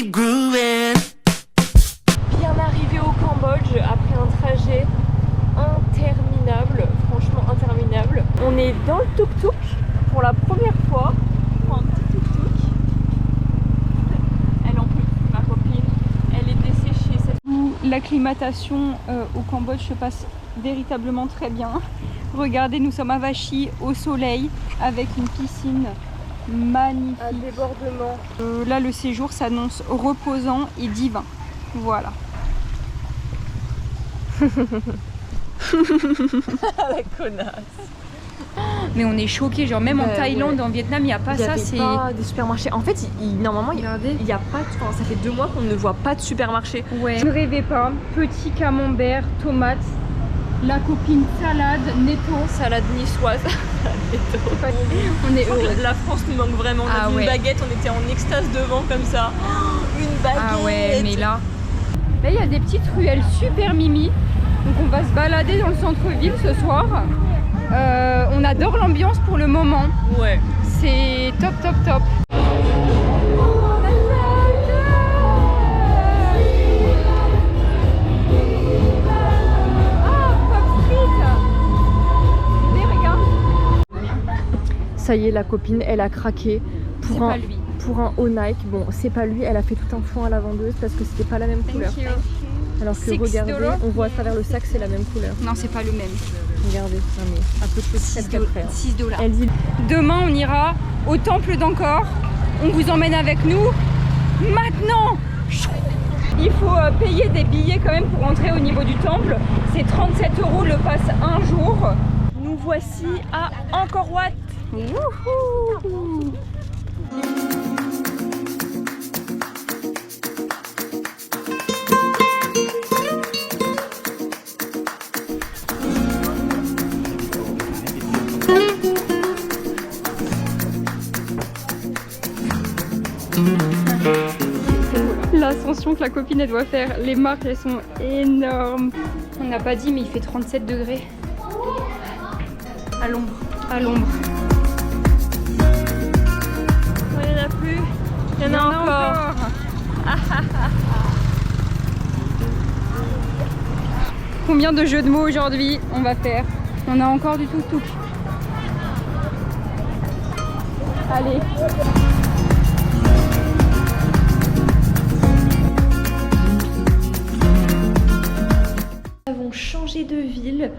it grooving. Bien arrivé au Cambodge après un trajet interminable, franchement interminable. On est dans le tuk-tuk pour la première fois. On prend un petit tuk-tuk. Elle en peut plus, ma copine. Elle est desséchée. L'acclimatation au Cambodge se passe véritablement très bien. Regardez, nous sommes à Vachi au soleil avec une piscine magnifique. Un débordement. Là, le séjour s'annonce reposant et divin. Voilà. La connasse. Mais on est choqués, genre même en Thaïlande, en Vietnam, il n'y a pas ça. C'est pas des supermarchés. En fait, normalement, il n'y a pas. Enfin, ça fait 2 mois qu'on ne voit pas de supermarché. Ouais. Ne rêvez pas. Petit camembert, tomate, la copine salade, netto. Salade niçoise. On est heureux. La France nous manque vraiment. On a vu une baguette, on était en extase devant comme ça. Une baguette. Ah ouais, mais là il y a des petites ruelles super mimi. Donc on va se balader dans le centre-ville ce soir. On adore l'ambiance pour le moment. Ouais. C'est top, top, top. Ça y est, la copine, elle a craqué pour un haut Nike. Bon, c'est pas lui, elle a fait tout un fond à la vendeuse parce que c'était pas la même couleur. Alors que regardez, on voit à travers le sac, c'est la même couleur. Non, c'est pas le même. Regardez, non mais un peu de petit après. 6 $. Elle dit demain, on ira au temple d'Angkor. On vous emmène avec nous. Maintenant, il faut payer des billets quand même pour entrer au niveau du temple. C'est 37 € le pass un jour. Nous voici à Angkor Wat. Wouhou! L'ascension que la copine elle doit faire, les marques elles sont énormes. On n'a pas dit mais il fait 37 degrés. À l'ombre. À l'ombre. Il n'y en a plus. Il y en a encore. Combien de jeux de mots aujourd'hui on va faire? On a encore du tuk-tuk. Allez. Nous avons changé de ville.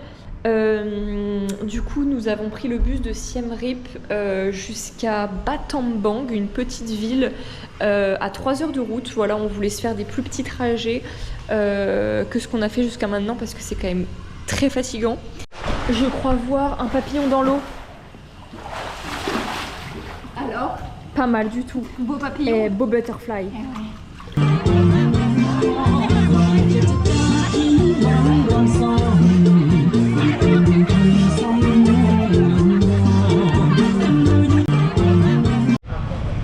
Du coup, nous avons pris le bus de Siem Reap jusqu'à Battambang, une petite ville à 3 heures de route. Voilà, on voulait se faire des plus petits trajets que ce qu'on a fait jusqu'à maintenant parce que c'est quand même très fatigant. Je crois voir un papillon dans l'eau. Alors? Pas mal du tout. Beau papillon. Et beau butterfly.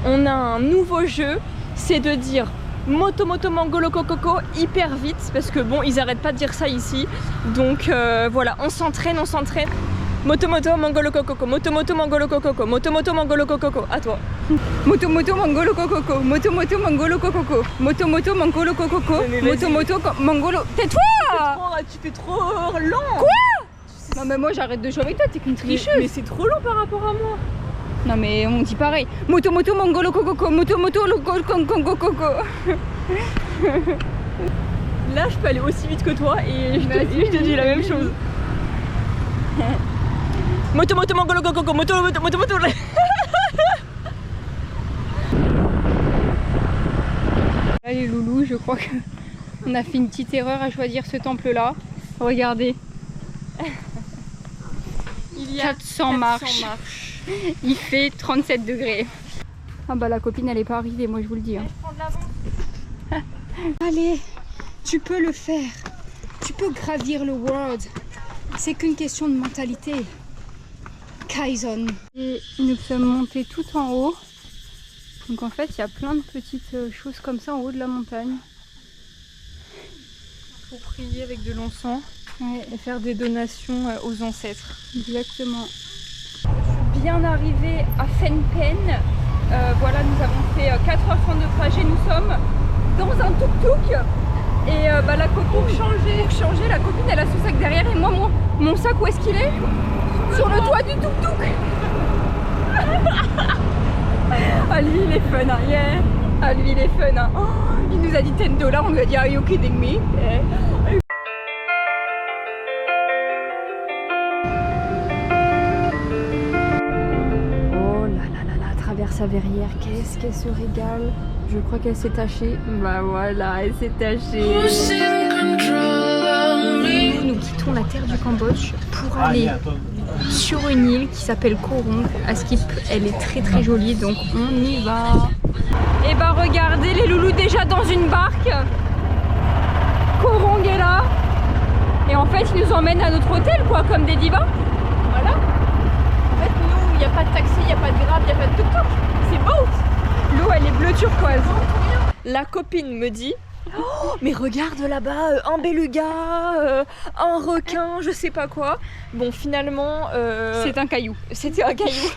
On a un nouveau jeu, c'est de dire moto moto mangolo coco hyper vite parce que bon ils arrêtent pas de dire ça ici. Donc voilà, on s'entraîne. Moto moto mangolo coco, moto moto mangolo coco, moto moto mangolo coco. À toi. Moto moto mangolo coco, moto moto mangolo coco, moto moto mangolo coco, moto moto mangolo. Tais-toi! Tu fais trop lent. Quoi? Non mais moi j'arrête de jouer avec toi, t'es qu'une tricheuse. Mais c'est trop long par rapport à moi. Non mais on dit pareil. Moto moto mangolo coco, moto moto coco. Là je peux aller aussi vite que toi et je te dis la même chose. Moto moto mangolo coco, moto. Allez loulou, je crois qu'on a fait une petite erreur à choisir ce temple là. Regardez. Il y a 400 marches. Il fait 37 degrés. Ah bah la copine elle est pas arrivée, moi je vous le dis. Hein. Allez, tu peux le faire. Tu peux gravir le world. C'est qu'une question de mentalité. Kaizen. Et nous sommes montés tout en haut. Donc en fait il y a plein de petites choses comme ça en haut de la montagne. Pour prier avec de l'encens et faire des donations aux ancêtres. Exactement. Je suis bien arrivée à Phnom Penh. Voilà, nous avons fait 4h30 de trajet. Nous sommes tuk-tuk. Et la copine, pour changer, la copine elle a son sac derrière et moi mon sac où est-ce qu'il est? Sur le toit du tuk-tuk. Ah lui il est fun hein, yeah. Ah lui il est fun hein. Oh, il nous a dit $10, on lui a dit are you kidding me? Oh là là là là, à travers sa verrière, qu'est-ce qu'elle se régale. Je crois qu'elle s'est tachée. Bah voilà, elle s'est tachée. Nous quittons la terre du Cambodge pour aller sur une île qui s'appelle Koh Rong à Skip. Elle est très très jolie donc on y va. Et bah regardez les loulous déjà dans une barque. Koh Rong est là. Et en fait ils nous emmènent à notre hôtel quoi, comme des divas. Voilà. En fait nous il n'y a pas de taxi, il n'y a pas de grab, il n'y a pas de tuk-tuk. C'est beau. L'eau elle est bleu turquoise. La copine me dit oh, mais regarde là-bas, un beluga, un requin, je sais pas quoi. Bon finalement c'est un caillou. C'était un caillou.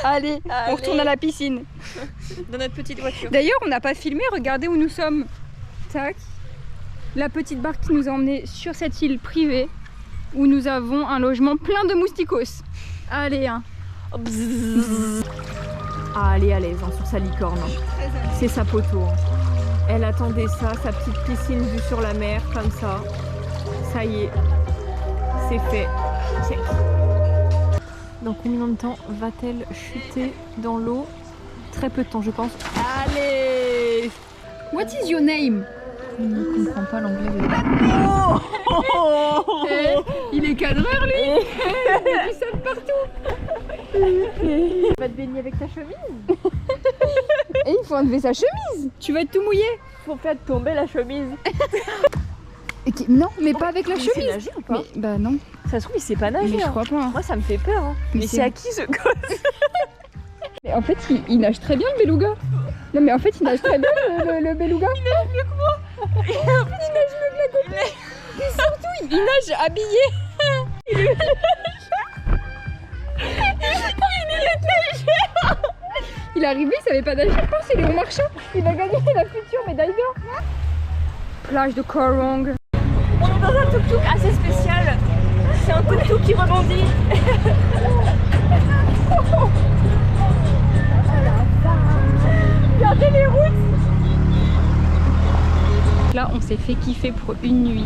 Allez, on retourne à la piscine. Dans notre petite voiture. D'ailleurs on n'a pas filmé, regardez où nous sommes. Tac. La petite barque qui nous a emmenés sur cette île privée où nous avons un logement plein de mousticos. Allez hein. Bzzz. Ah, elle est à l'aise hein, sur sa licorne. C'est sa poteau. Elle attendait ça, sa petite piscine vue sur la mer, comme ça. Ça y est, c'est fait. Check. Dans combien de temps va-t-elle chuter dans l'eau? Très peu de temps, je pense. Allez! What is your name? Il ne comprend pas l'anglais. Oh il est cadreur lui. Il met du sable partout. Tu vas te baigner avec ta chemise. Et il faut enlever sa chemise. Tu vas être tout mouillé. Faut faire tomber la chemise. Okay, non, mais pas avec la chemise. Il sait nager ou pas? Mais, bah non. Ça se trouve il sait pas nager. Mais je crois pas. Moi ça me fait peur. Hein. Mais c'est à qui ce gosse? Mais en fait il nage très bien le beluga. Non mais en fait il nage très bien le beluga. Il nage mieux que moi. En fait il nage mieux que la copine. Et surtout il nage habillé. Il est arrivé, il savait pas nager, je pense, il est au marchand. Il a gagné la future médaille d'or. Plage de Koh Rong. On est dans un tuk-tuk assez spécial. C'est un tuk-tuk qui rebondit. Regardez les routes. Là on s'est fait kiffer pour une nuit.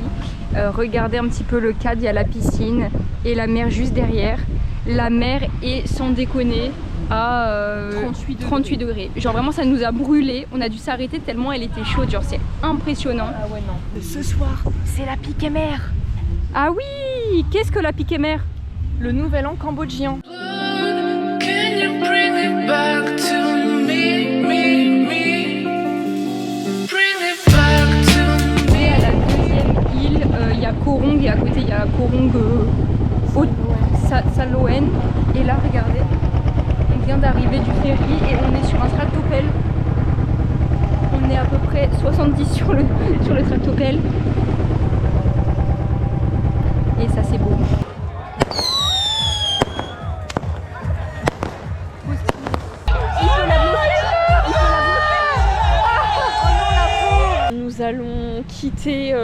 Regardez un petit peu le cadre, il y a la piscine et la mer juste derrière. La mer est sans déconner à 38 degrés. Genre vraiment ça nous a brûlé. On a dû s'arrêter tellement elle était chaude. Genre c'est impressionnant. Ah ouais non. Ce soir c'est la piquet mer. Ah oui, qu'est-ce que la piquet mer? Le nouvel an cambodgien. Il y a Koh Rong et à côté il y a Koh Rong Saloen. Et là regardez, on vient d'arriver du ferry et on est sur un tractopelle. On est à peu près 70 sur le tractopelle. Et ça c'est beau. Nous allons quitter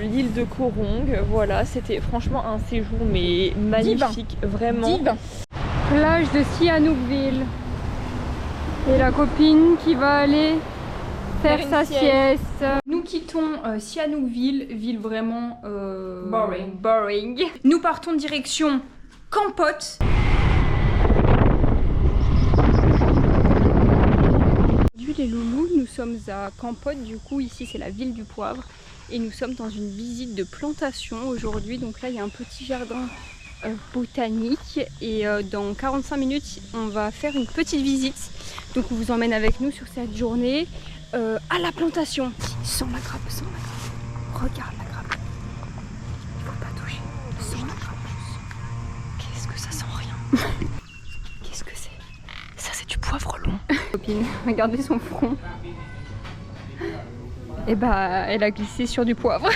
l'île de Koh Rong. Voilà, c'était franchement un séjour mais magnifique, vraiment. Divin. Plage de Sihanoukville. Et la copine qui va aller faire sa sieste. Nous quittons Sihanoukville, ville vraiment boring. Nous partons direction Kampot. Les loulous, nous sommes à Kampot, du coup ici c'est la ville du poivre et nous sommes dans une visite de plantation aujourd'hui. Donc là il y a un petit jardin botanique et dans 45 minutes on va faire une petite visite. Donc on vous emmène avec nous sur cette journée à la plantation. Sens la grappe, sens la grappe. Regarde la grappe. Il faut pas toucher. Sens la grappe. Qu'est-ce que ça sent rien. Qu'est-ce que c'est? Ça c'est du poivre long. Copine, regardez son front. Et bah elle a glissé sur du poivre.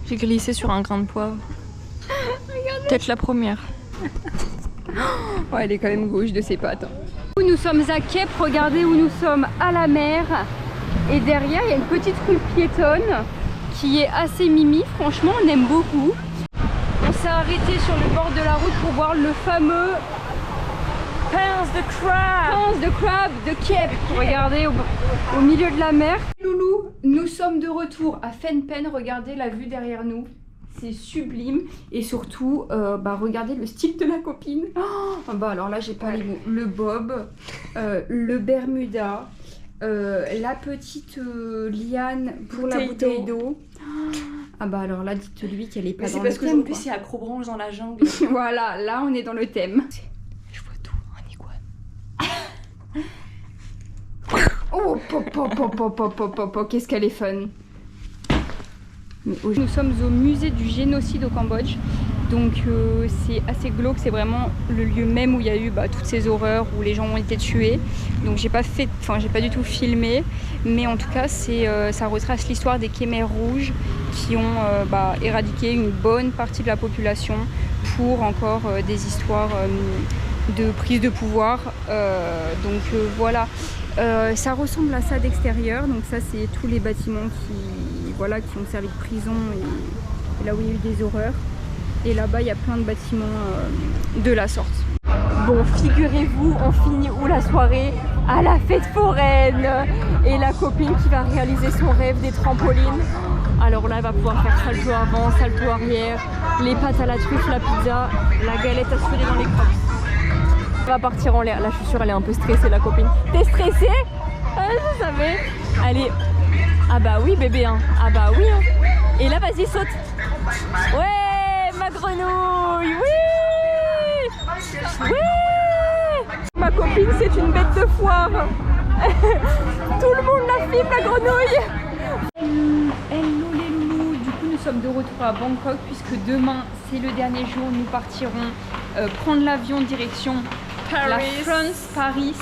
J'ai glissé sur un grain de poivre. Peut-être la première. Oh, elle est quand même gauche de ses pattes. Nous sommes à Kep, regardez où nous sommes, à la mer. Et derrière, il y a une petite rue piétonne qui est assez mimi. Franchement, on aime beaucoup. On s'est arrêté sur le bord de la route pour voir le fameux Pans de Crab de Kep. Regardez au milieu de la mer. Loulou, nous sommes de retour à Phnom. Regardez la vue derrière nous. C'est sublime. Et surtout, regardez le style de la copine. Oh, alors là, j'ai pas les mots. Le bob, le bermuda, la petite liane pour la bouteille d'eau. Ah bah alors là, dites-lui qu'elle est pas dans le thème. C'est parce qu'aujourd'hui, c'est Acrobranche dans la jungle. Voilà, là, on est dans le thème. Oh, qu'est-ce qu'elle est fun. Nous sommes au musée du génocide au Cambodge. Donc c'est assez glauque, c'est vraiment le lieu même où il y a eu toutes ces horreurs, où les gens ont été tués. Donc j'ai pas du tout filmé, mais en tout cas ça retrace l'histoire des Khmers rouges qui ont éradiqué une bonne partie de la population pour encore des histoires de prise de pouvoir. Voilà. Ça ressemble à ça d'extérieur, donc ça c'est tous les bâtiments qui ont servi de prison et là où il y a eu des horreurs. Et là-bas il y a plein de bâtiments de la sorte. Bon, figurez-vous, on finit où la soirée? À la fête foraine. Et la copine qui va réaliser son rêve des trampolines. Alors là elle va pouvoir faire salto avant, salto arrière, les pâtes à la truffe, la pizza, la galette à se filer dans les crocs. Elle va partir en l'air. Là, je suis sûre, elle est un peu stressée, la copine. T'es stressée? Je savais. Allez. Ah bah oui, bébé. Hein. Ah bah oui. Hein. Et là, vas-y, saute. Ouais, ma grenouille. Oui. Oui. Ma copine, c'est une bête de foire. Tout le monde la filme, la grenouille. Hello les loulous. Du coup, nous sommes de retour à Bangkok puisque demain, c'est le dernier jour. Nous partirons prendre l'avion direction la France, Paris.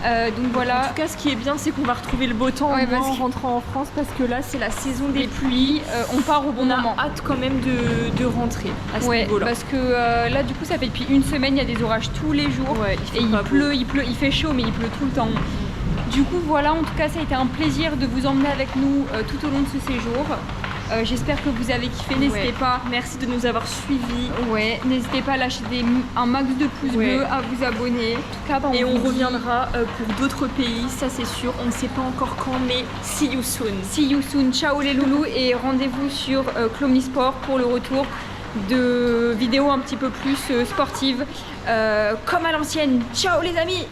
Donc voilà. En tout cas, ce qui est bien, c'est qu'on va retrouver le beau temps en rentrant en France parce que là, c'est la saison des pluies. On part au bon moment. On a hâte quand même de rentrer à ce niveau-là. Parce que là, du coup, ça fait depuis une semaine, il y a des orages tous les jours. Ouais, il pleut, il fait chaud, mais il pleut tout le temps. Du coup, voilà, en tout cas, ça a été un plaisir de vous emmener avec nous tout au long de ce séjour. J'espère que vous avez kiffé, n'hésitez pas. Merci de nous avoir suivis. Ouais, n'hésitez pas à lâcher un max de pouces bleus, à vous abonner. En tout cas, et on reviendra pour d'autres pays, ça c'est sûr. On ne sait pas encore quand, mais see you soon. See you soon. Ciao les loulous et rendez-vous sur Clomnisport pour le retour de vidéos un petit peu plus sportives comme à l'ancienne. Ciao les amis.